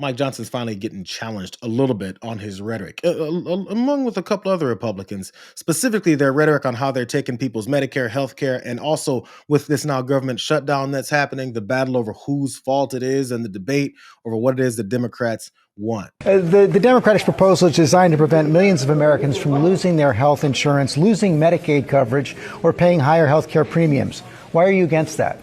Mike Johnson's finally getting challenged a little bit on his rhetoric, among with a couple other Republicans, specifically their rhetoric on how they're taking people's Medicare, health care, and also with this now government shutdown that's happening, the battle over whose fault it is and the debate over what it is the Democrats want. The Democratic proposal is designed to prevent millions of Americans from losing their health insurance, losing Medicaid coverage, or paying higher health care premiums. Why are you against that?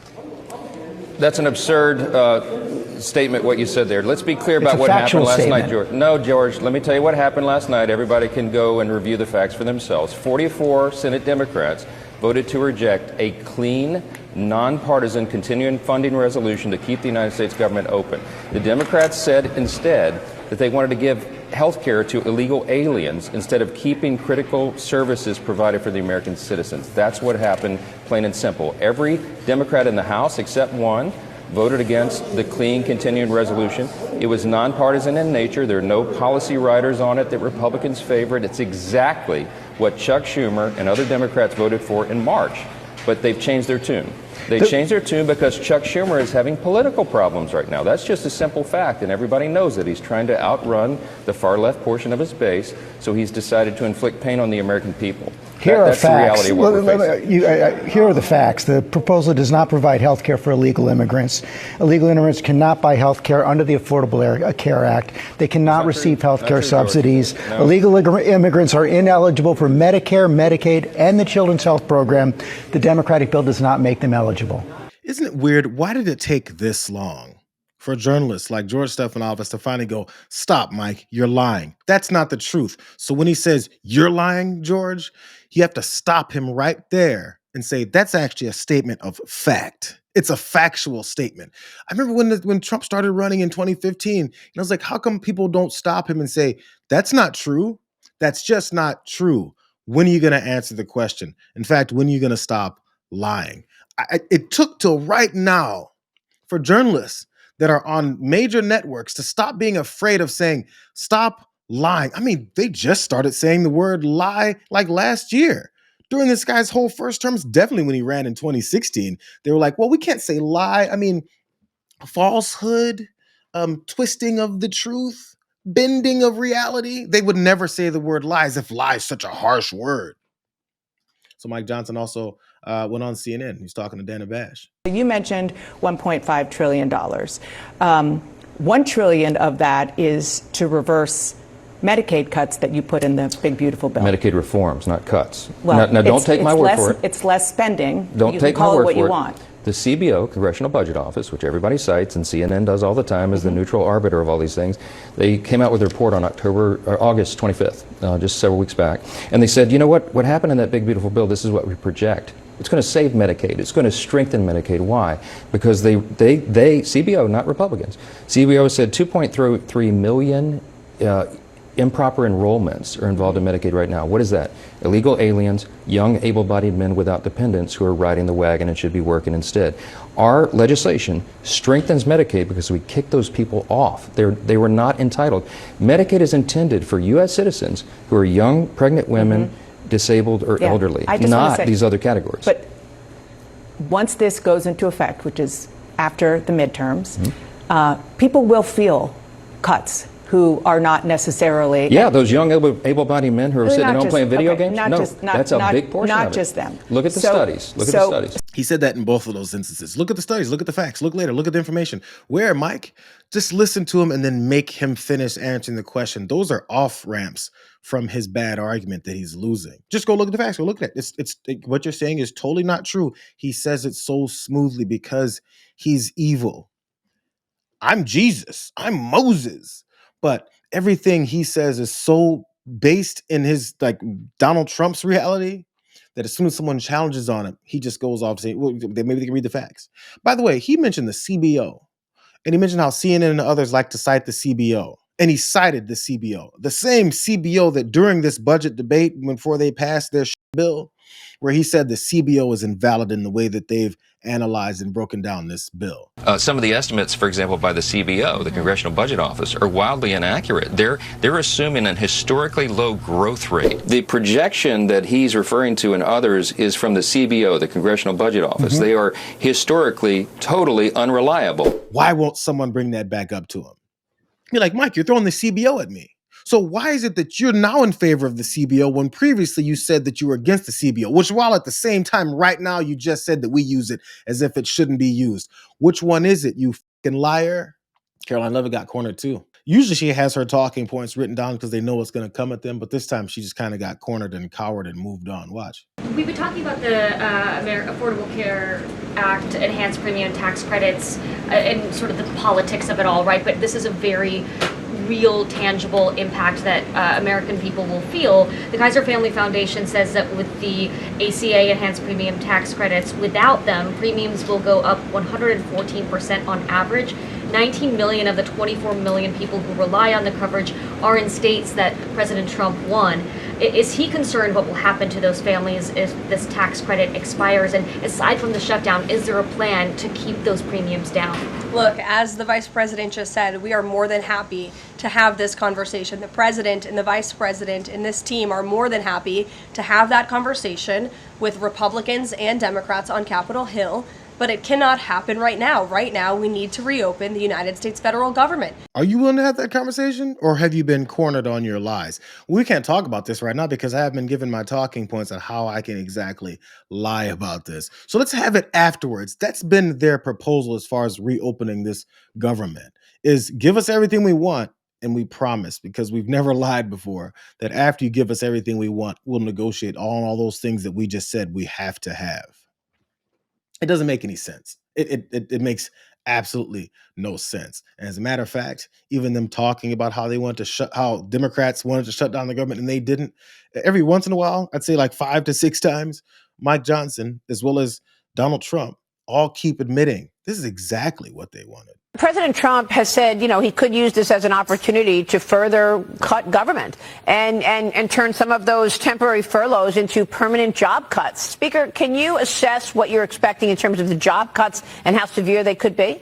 That's an absurd statement, what you said there. Let's be clear about what happened last night, George. No, George, let me tell you what happened last night. Everybody can go and review the facts for themselves. 44 Senate Democrats voted to reject a clean, nonpartisan continuing funding resolution to keep the United States government open. The Democrats said instead that they wanted to give health care to illegal aliens instead of keeping critical services provided for the American citizens. That's what happened, plain and simple. Every Democrat in the House, except one, voted against the clean continuing resolution. It was nonpartisan in nature. There are no policy riders on it that Republicans favored. It's exactly what Chuck Schumer and other Democrats voted for in March. But they've changed their tune. They changed their tune because Chuck Schumer is having political problems right now. That's just a simple fact, and everybody knows it. He's trying to outrun the far left portion of his base, so he's decided to inflict pain on the American people. Here are that's facts. The reality of what we're facing. Here are the facts. The proposal does not provide health care for illegal immigrants. Illegal immigrants cannot buy health care under the Affordable Care Act. They cannot receive health care subsidies. No. Illegal immigrants are ineligible for Medicare, Medicaid, and the Children's Health Program. The Democratic bill does not make them eligible. Isn't it weird? Why did it take this long for journalists like George Stephanopoulos to finally go, stop, Mike, you're lying. That's not the truth. So when he says, you're lying, George, you have to stop him right there and say, that's actually a statement of fact. It's a factual statement. I remember when Trump started running in 2015, and I was like, how come people don't stop him and say, that's not true? That's just not true. When are you going to answer the question? In fact, when are you going to stop lying? It took till right now for journalists that are on major networks to stop being afraid of saying, stop lying. I mean, they just started saying the word lie like last year. During this guy's whole first terms, definitely when he ran in 2016, they were like, well, we can't say lie. I mean, falsehood, twisting of the truth, bending of reality. They would never say the word lie as if lie is such a harsh word. So Mike Johnson also went on CNN. He's talking to Dana Bash. You mentioned $1.5 trillion. $1 trillion of that is to reverse Medicaid cuts that you put in the big, beautiful bill. Medicaid reforms, not cuts. Well, now don't take my word for it. It's less spending. Don't take my word for it. You can call it what you want. The CBO, Congressional Budget Office, which everybody cites and CNN does all the time as the neutral arbiter of all these things, they came out with a report on August 25th, just several weeks back, and they said, you know what happened in that big, beautiful bill, this is what we project. It's going to save Medicaid. It's going to strengthen Medicaid. Why? Because they CBO, not Republicans, CBO said 2.3 million improper enrollments are involved in Medicaid right now. What is that? Illegal aliens, young able-bodied men without dependents who are riding the wagon and should be working instead. Our legislation strengthens Medicaid because we kick those people off. They were not entitled. Medicaid is intended for U.S. citizens who are young, pregnant women, disabled, or elderly, not these other categories. But once this goes into effect, which is after the midterms, people will feel cuts who are not necessarily... Yeah, those young able-bodied men who are sitting at home playing video games? That's a big portion of it. Not just them. Look at the studies. Look at the studies. He said that in both of those instances. Look at the studies. Look at the facts. Look later. Look at the information. Where, Mike? Just listen to him and then make him finish answering the question. Those are off-ramps from his bad argument that he's losing. Just go look at the facts. Go look at it. It's what you're saying is totally not true. He says it so smoothly because he's evil. I'm Jesus. I'm Moses. But everything he says is so based in his, like, Donald Trump's reality that as soon as someone challenges on him, he just goes off saying, well, maybe they can read the facts. By the way, he mentioned the CBO, and he mentioned how CNN and others like to cite the CBO. And he cited the CBO, the same CBO that during this budget debate, before they passed their bill, where he said the CBO is invalid in the way that they've analyzed and broken down this bill. Some of the estimates, for example, by the CBO, the Congressional Budget Office, are wildly inaccurate. They're assuming an historically low growth rate. The projection that he's referring to and others is from the CBO, the Congressional Budget Office. They are historically totally unreliable. Why won't someone bring that back up to him? You're like, Mike, you're throwing the CBO at me. So why is it that you're now in favor of the CBO when previously you said that you were against the CBO, which while at the same time right now you just said that we use it as if it shouldn't be used? Which one is it, you fucking liar? Caroline Levitt got cornered too. Usually she has her talking points written down because they know what's going to come at them, but this time she just kind of got cornered and cowered and moved on. Watch. We've been talking about the Affordable Care Act, enhanced premium tax credits, and sort of the politics of it all, right? But this is a very real, tangible impact that American people will feel. The Kaiser Family Foundation says that with the ACA enhanced premium tax credits, without them, premiums will go up 114% on average. 19 million of the 24 million people who rely on the coverage are in states that President Trump won. Is he concerned what will happen to those families if this tax credit expires? And aside from the shutdown, is there a plan to keep those premiums down? Look, as the vice president just said, we are more than happy to have this conversation. The president and the vice president and this team are more than happy to have that conversation with Republicans and Democrats on Capitol Hill. But it cannot happen right now. Right now, we need to reopen the United States federal government. Are you willing to have that conversation, or have you been cornered on your lies? We can't talk about this right now because I have been given my talking points on how I can exactly lie about this. So let's have it afterwards. That's been their proposal as far as reopening this government, is give us everything we want, and we promise, because we've never lied before, that after you give us everything we want, we'll negotiate all those things that we just said we have to have. It doesn't make any sense. It makes absolutely no sense. And as a matter of fact, even them talking about how they wanted to how Democrats wanted to shut down the government and they didn't. Every once in a while, I'd say like 5 to 6 times, Mike Johnson, as well as Donald Trump, all keep admitting this is exactly what they wanted. President Trump has said, he could use this as an opportunity to further cut government and turn some of those temporary furloughs into permanent job cuts. Speaker, can you assess what you're expecting in terms of the job cuts and how severe they could be?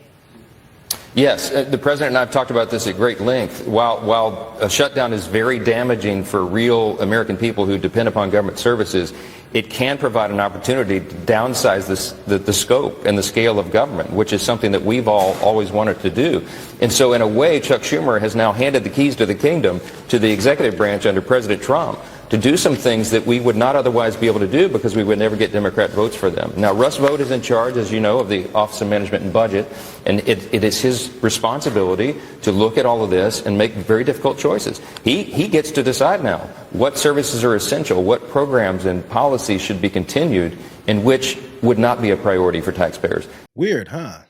Yes, the president and I have talked about this at great length. While a shutdown is very damaging for real American people who depend upon government services, it can provide an opportunity to downsize the scope and the scale of government, which is something that we've always wanted to do. And so in a way, Chuck Schumer has now handed the keys to the kingdom to the executive branch under President Trump to do some things that we would not otherwise be able to do because we would never get Democrat votes for them. Now, Russ Vought is in charge, as you know, of the Office of Management and Budget, and it is his responsibility to look at all of this and make very difficult choices. He gets to decide now what services are essential, what programs and policies should be continued, and which would not be a priority for taxpayers. Weird, huh?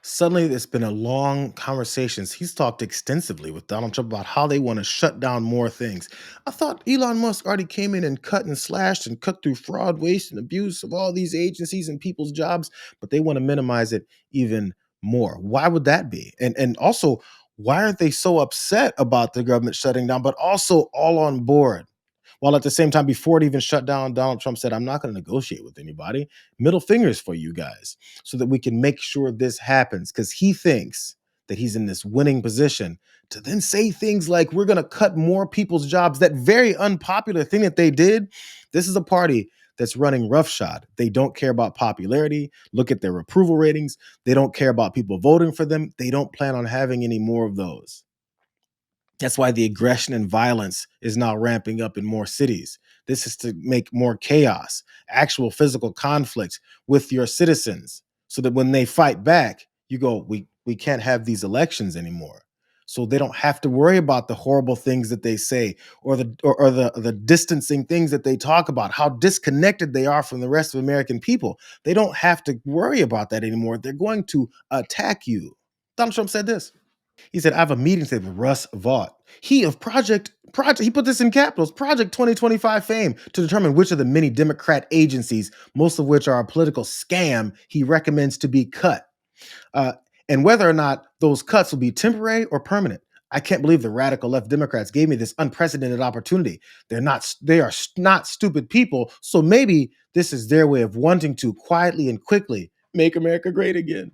Suddenly, it's been a long conversation. He's talked extensively with Donald Trump about how they want to shut down more things. I thought Elon Musk already came in and cut and slashed and cut through fraud, waste, and abuse of all these agencies and people's jobs, but they want to minimize it even more. Why would that be? And also, why aren't they so upset about the government shutting down, but also all on board? While at the same time, before it even shut down, Donald Trump said, I'm not going to negotiate with anybody. Middle fingers for you guys so that we can make sure this happens, because he thinks that he's in this winning position to then say things like, we're going to cut more people's jobs. That very unpopular thing that they did. This is a party that's running roughshod. They don't care about popularity. Look at their approval ratings. They don't care about people voting for them. They don't plan on having any more of those. That's why the aggression and violence is now ramping up in more cities. This is to make more chaos, actual physical conflict with your citizens, so that when they fight back, you go, we can't have these elections anymore. So they don't have to worry about the horrible things that they say or the distancing things that they talk about, how disconnected they are from the rest of American people. They don't have to worry about that anymore. They're going to attack you. Donald Trump said this. He said, I have a meeting today with Russ Vought. He of Project, he put this in capitals, Project 2025 fame, to determine which of the many Democrat agencies, most of which are a political scam, he recommends to be cut. And whether or not those cuts will be temporary or permanent. I can't believe the radical left Democrats gave me this unprecedented opportunity. They are not stupid people. So maybe this is their way of wanting to quietly and quickly make America great again.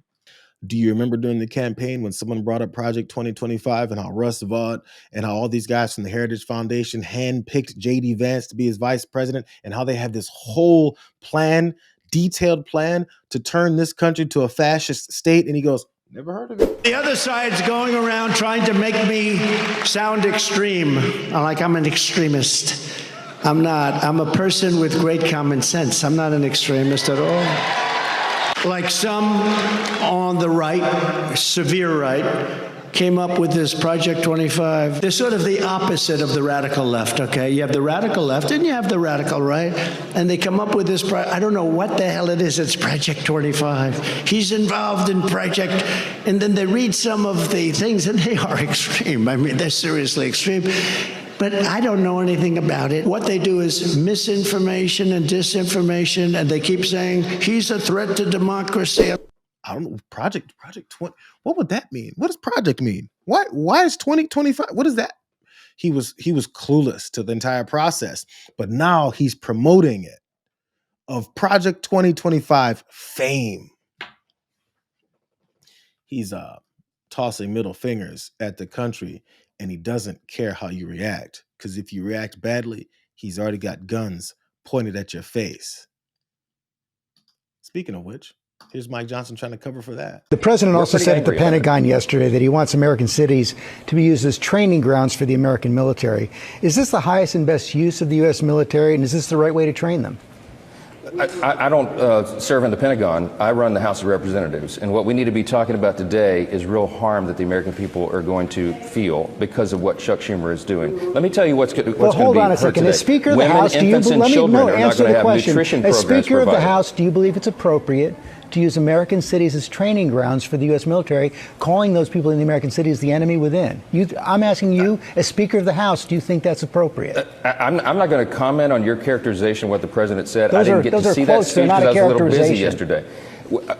Do you remember during the campaign when someone brought up Project 2025 and how Russ Vought and how all these guys from the Heritage Foundation handpicked J.D. Vance to be his vice president, and how they have this whole plan, detailed plan to turn this country to a fascist state? And he goes, Never heard of it. The other side's going around trying to make me sound extreme, like I'm an extremist. I'm not. I'm a person with great common sense. I'm not an extremist at all. Like some on the right, severe right, came up with this Project 25. They're sort of the opposite of the radical left, okay? You have the radical left and you have the radical right, and they come up with this, I don't know what the hell it is, it's Project 25. He's involved in Project, and then they read some of the things and they are extreme. I mean, they're seriously extreme. But I don't know anything about it. What they do is misinformation and disinformation, and they keep saying, he's a threat to democracy. I don't know. Project 20. What would that mean? What does project mean? Why is 2025? What is that? He was clueless to the entire process, but now he's promoting it of Project 2025 fame. He's tossing middle fingers at the country, and he doesn't care how you react, because if you react badly, he's already got guns pointed at your face. Speaking of which, here's Mike Johnson trying to cover for that. The president also said at the Pentagon yesterday that he wants American cities to be used as training grounds for the American military. Is this the highest and best use of the U.S. military, and is this the right way to train them? I don't serve in the Pentagon. I run the House of Representatives. And what we need to be talking about today is real harm that the American people are going to feel because of what Chuck Schumer is doing. Let me tell you what's going to be heard today. Well, hold on a second. As Speaker of the House, do you answer the question? As Speaker of the House, do you believe it's appropriate to use American cities as training grounds for the U.S. military, calling those people in the American cities the enemy within? I'm asking you, as Speaker of the House, do you think that's appropriate? I'm not going to comment on your characterization of what the president said. I didn't get to see that speech because I was a little busy yesterday.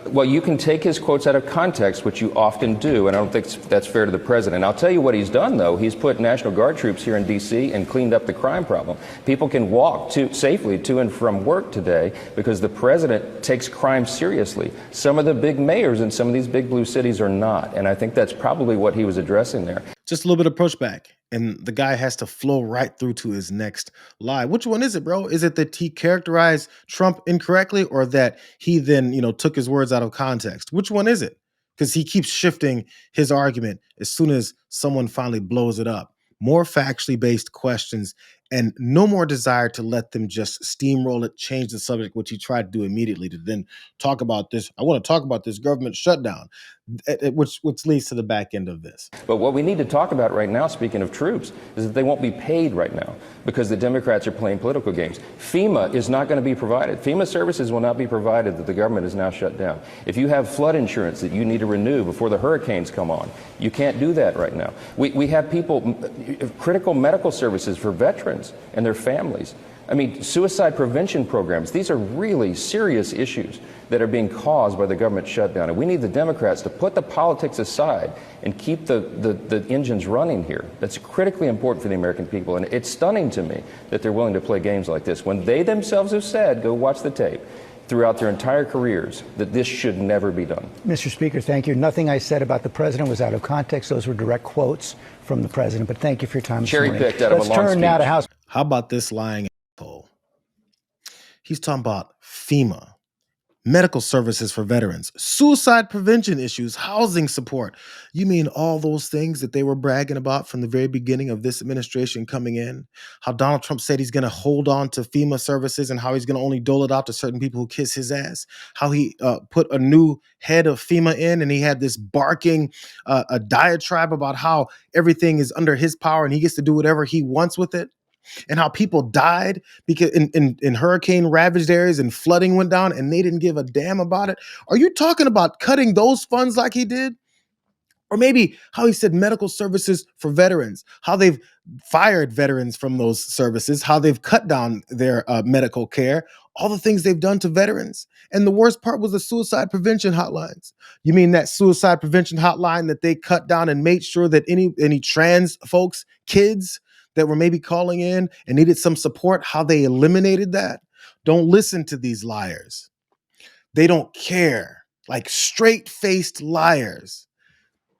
Well, you can take his quotes out of context, which you often do, and I don't think that's fair to the president. I'll tell you what he's done, though. He's put National Guard troops here in D.C. and cleaned up the crime problem. People can walk safely to and from work today because the president takes crime seriously. Some of the big mayors in some of these big blue cities are not, and I think that's probably what he was addressing there. Just a little bit of pushback, and the guy has to flow right through to his next lie. Which one is it, bro? Is it that he characterized Trump incorrectly, or that he then, took his words out of context? Which one is it? Because he keeps shifting his argument as soon as someone finally blows it up. More factually based questions and no more desire to let them just steamroll it, change the subject, which he tried to do immediately to then talk about this. I want to talk about this government shutdown, which leads to the back end of this. But what we need to talk about right now, speaking of troops, is that they won't be paid right now because the Democrats are playing political games. FEMA is not going to be provided. FEMA services will not be provided that the government is now shut down. If you have flood insurance that you need to renew before the hurricanes come on, you can't do that right now. We have critical medical services for veterans and their families. I mean, suicide prevention programs. These are really serious issues that are being caused by the government shutdown. And we need the Democrats to put the politics aside and keep the engines running here. That's critically important for the American people. And it's stunning to me that they're willing to play games like this when they themselves have said, go watch the tape, throughout their entire careers, that this should never be done. Mr. Speaker, thank you. Nothing I said about the president was out of context. Those were direct quotes from the president. But thank you for your time this morning. Cherry-picked out of a long speech. Let's turn now to House. How about this lying asshole? He's talking about FEMA, medical services for veterans, suicide prevention issues, housing support. You mean all those things that they were bragging about from the very beginning of this administration coming in? How Donald Trump said he's going to hold on to FEMA services and how he's going to only dole it out to certain people who kiss his ass? How he put a new head of FEMA in, and he had this barking a diatribe about how everything is under his power and he gets to do whatever he wants with it? And how people died because in hurricane ravaged areas and flooding went down and they didn't give a damn about it. Are you talking about cutting those funds like he did? Or maybe how he said medical services for veterans, how they've fired veterans from those services, how they've cut down their medical care, all the things they've done to veterans. And the worst part was the suicide prevention hotlines. You mean that suicide prevention hotline that they cut down and made sure that any trans folks, kids, that were maybe calling in and needed some support, how they eliminated that? Don't listen to these liars. They don't care. Like straight-faced liars.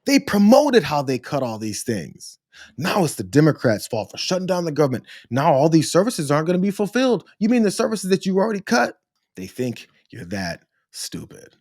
They promoted how they cut all these things. Now it's the Democrats' fault for shutting down the government. Now all these services aren't going to be fulfilled. You mean the services that you already cut? They think you're that stupid.